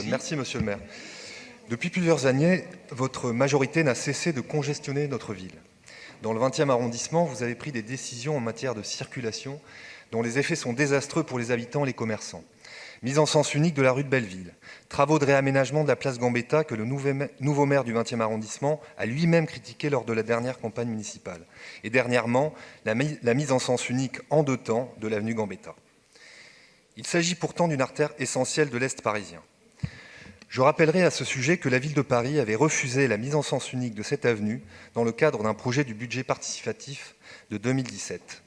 Merci, monsieur le maire. Depuis plusieurs années, votre majorité n'a cessé de congestionner notre ville. Dans le 20e arrondissement, vous avez pris des décisions en matière de circulation dont les effets sont désastreux pour les habitants et les commerçants. Mise en sens unique de la rue de Belleville, travaux de réaménagement de la place Gambetta que le nouveau maire du 20e arrondissement a lui-même critiqué lors de la dernière campagne municipale. Et dernièrement, la mise en sens unique en 2 temps de l'avenue Gambetta. Il s'agit pourtant d'une artère essentielle de l'Est parisien. Je rappellerai à ce sujet que la ville de Paris avait refusé la mise en sens unique de cette avenue dans le cadre d'un projet du budget participatif de 2017.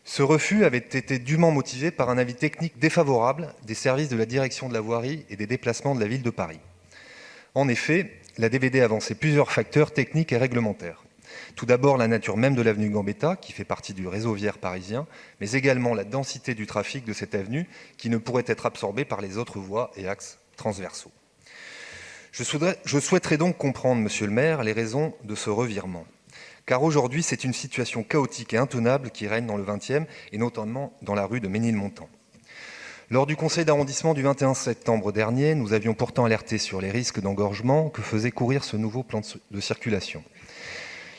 Ce refus avait été dûment motivé par un avis technique défavorable des services de la direction de la voirie et des déplacements de la ville de Paris. En effet, la DVD avançait plusieurs facteurs techniques et réglementaires. Tout d'abord, la nature même de l'avenue Gambetta, qui fait partie du réseau viaire parisien, mais également la densité du trafic de cette avenue, qui ne pourrait être absorbée par les autres voies et axes transversaux. Je souhaiterais donc comprendre, monsieur le maire, les raisons de ce revirement. Car aujourd'hui, c'est une situation chaotique et intenable qui règne dans le 20e, et notamment dans la rue de Ménilmontant. Lors du conseil d'arrondissement du 21 septembre dernier, nous avions pourtant alerté sur les risques d'engorgement que faisait courir ce nouveau plan de circulation.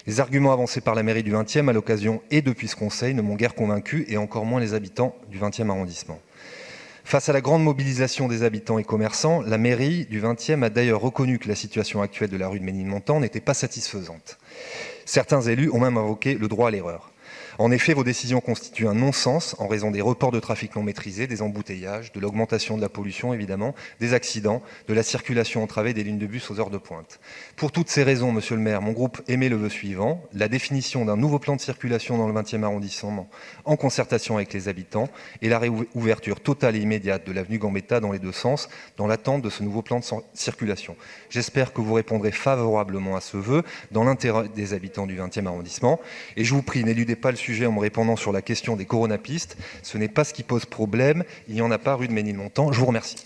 Les arguments avancés par la mairie du 20e à l'occasion et depuis ce conseil ne m'ont guère convaincu, et encore moins les habitants du 20e arrondissement. Face à la grande mobilisation des habitants et commerçants, la mairie du 20e a d'ailleurs reconnu que la situation actuelle de la rue de Ménilmontant n'était pas satisfaisante. Certains élus ont même invoqué le droit à l'erreur. En effet, vos décisions constituent un non-sens en raison des reports de trafic non maîtrisés, des embouteillages, de l'augmentation de la pollution évidemment, des accidents, de la circulation entravée des lignes de bus aux heures de pointe. Pour toutes ces raisons, monsieur le maire, mon groupe émet le vœu suivant, la définition d'un nouveau plan de circulation dans le 20e arrondissement en concertation avec les habitants et la réouverture totale et immédiate de l'avenue Gambetta dans les 2 sens, dans l'attente de ce nouveau plan de circulation. J'espère que vous répondrez favorablement à ce vœu dans l'intérêt des habitants du 20e arrondissement. Et je vous prie, n'éludez pas le sujet en me répondant sur la question des coronapistes. Ce n'est pas ce qui pose problème. Il n'y en a pas rue de Ménilmontant. Je vous remercie.